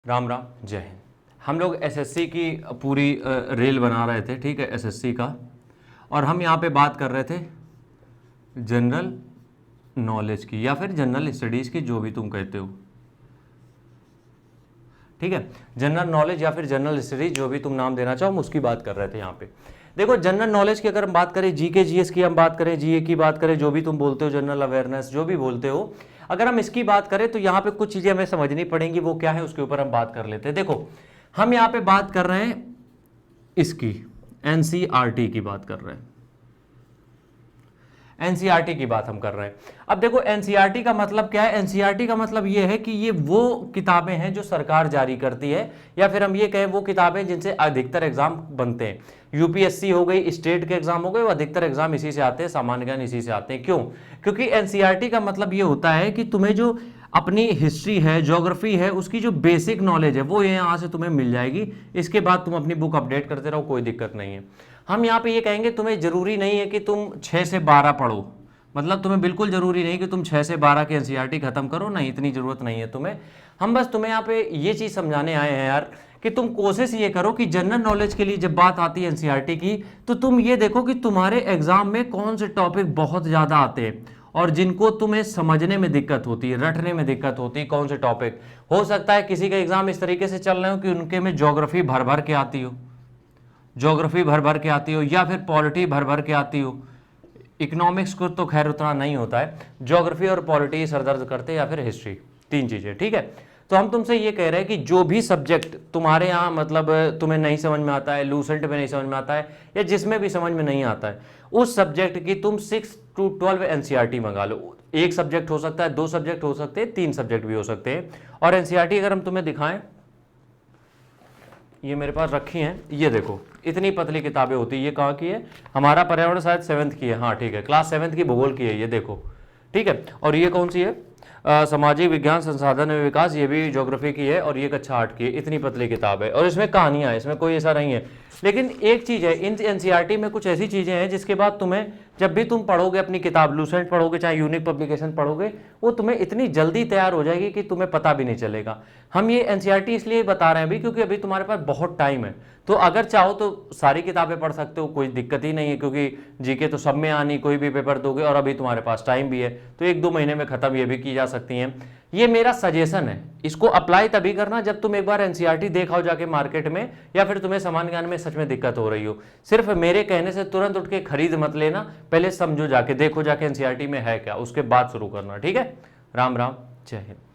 राम राम, जय हिंद। हम लोग एसएससी की पूरी रेल बना रहे थे, ठीक है, एसएससी का। और हम यहाँ पे बात कर रहे थे जनरल नॉलेज की या फिर जनरल स्टडीज़ की, जो भी तुम कहते हो, ठीक है। जनरल नॉलेज या फिर जनरल स्टडीज, जो भी तुम नाम देना चाहो, हम उसकी बात कर रहे थे यहाँ पे। देखो, जनरल नॉलेज की अगर हम बात करें, जीके जीएस की हम बात करें, जीए की बात करें, जो भी तुम बोलते हो, जनरल अवेयरनेस जो भी बोलते हो, अगर हम इसकी बात करें तो यहाँ पे कुछ चीज़ें हमें समझनी पड़ेंगी। वो क्या है, उसके ऊपर हम बात कर लेते हैं। देखो, हम यहाँ पे बात कर रहे हैं इसकी, एनसीईआरटी की बात कर रहे हैं, एनसीईआरटी की बात हम कर रहे हैं। अब देखो, एनसीईआरटी का मतलब क्या है? एनसीईआरटी का मतलब ये है कि ये वो किताबें हैं जो सरकार जारी करती है, या फिर हम ये कहें वो किताबें जिनसे अधिकतर एग्जाम बनते हैं। यूपीएससी हो गई, स्टेट के एग्जाम हो गए, वो अधिकतर एग्जाम इसी से आते हैं, सामान्य ज्ञान इसी से आते हैं। क्यों? क्योंकि एनसीईआरटी का मतलब ये होता है कि तुम्हें जो अपनी हिस्ट्री है, ज्योग्राफी है, उसकी जो बेसिक नॉलेज है वो यहाँ से तुम्हें मिल जाएगी। इसके बाद तुम अपनी बुक अपडेट करते रहो, कोई दिक्कत नहीं है। हम यहाँ पे ये कहेंगे, तुम्हें जरूरी नहीं है कि तुम 6 से 12 पढ़ो, मतलब तुम्हें बिल्कुल जरूरी नहीं कि तुम 6 से 12 की एनसीईआरटी खत्म करो, नहीं, इतनी जरूरत नहीं है तुम्हें। हम बस तुम्हें यहाँ पे ये चीज़ समझाने आए हैं यार, कि तुम कोशिश ये करो कि जनरल नॉलेज के लिए जब बात आती है एनसीईआरटी की, तो तुम ये देखो कि तुम्हारे एग्जाम में कौन से टॉपिक बहुत ज़्यादा आते हैं और जिनको तुम्हें समझने में दिक्कत होती है, रटने में दिक्कत होती है। कौन से टॉपिक हो सकता है किसी का एग्जाम इस तरीके से चल रहे हो कि उनके में ज्योग्राफी भर भर के आती हो, ज्योग्राफी भर भर के आती हो, या फिर पॉलिटी भर भर के आती हो। इकोनॉमिक्स को तो खैर उतना नहीं होता है, ज्योग्राफी और पॉलिटी सरदर्द करते, या फिर हिस्ट्री, 3 चीज़ें, ठीक है। तो हम तुमसे ये कह रहे हैं कि जो भी सब्जेक्ट तुम्हारे यहाँ मतलब तुम्हें नहीं समझ में आता है, लूसेंट में नहीं समझ में आता है, या जिसमें भी समझ में नहीं आता है, उस सब्जेक्ट की तुम 6 to 12 एनसीईआरटी मंगा लो। एक सब्जेक्ट हो सकता है, 2 सब्जेक्ट हो सकते हैं, 3 सब्जेक्ट भी हो सकते हैं। और एनसीईआरटी अगर हम तुम्हें दिखाएं, ये मेरे पास रखी हैं, ये देखो, इतनी पतली किताबें होती है। ये कहाँ की है? हमारा पर्यावरण शायद 7th की है, हाँ ठीक है, क्लास 7th की भूगोल की है, ये देखो, ठीक है। और ये कौन सी है? सामाजिक विज्ञान संसाधन एवं विकास, ये भी ज्योग्राफी की है, और ये कक्षा 8 की है। इतनी पतली किताब है और इसमें कहानियाँ हैं, इसमें कोई ऐसा नहीं है। लेकिन एक चीज़ है, इन एनसीईआरटी में कुछ ऐसी चीज़ें हैं जिसके बाद तुम्हें, जब भी तुम पढ़ोगे अपनी किताब, लूसेंट पढ़ोगे चाहे यूनिक पब्लिकेशन पढ़ोगे, वो तुम्हें इतनी जल्दी तैयार हो जाएगी कि तुम्हें पता भी नहीं चलेगा। हम ये एनसीईआरटी इसलिए बता रहे हैं अभी क्योंकि अभी तुम्हारे पास बहुत टाइम है। तो अगर चाहो तो सारी किताबें पढ़ सकते हो, कोई दिक्कत ही नहीं है, क्योंकि जीके तो सब में आनी, कोई भी पेपर दोगे, और अभी तुम्हारे पास टाइम भी है, तो 1-2 महीने में खत्म ये भी की जा सकती हैं। ये मेरा सजेशन है, इसको अप्लाई तभी करना जब तुम एक बार एनसीईआरटी देखा जाके मार्केट में, या फिर तुम्हें सामान्य ज्ञान में सच में दिक्कत हो रही हो। सिर्फ मेरे कहने से तुरंत उठ के खरीद मत लेना, पहले समझो जाके, देखो जाके एनसीईआरटी में है क्या, उसके बाद शुरू करना, ठीक है। राम राम, जय हिंद।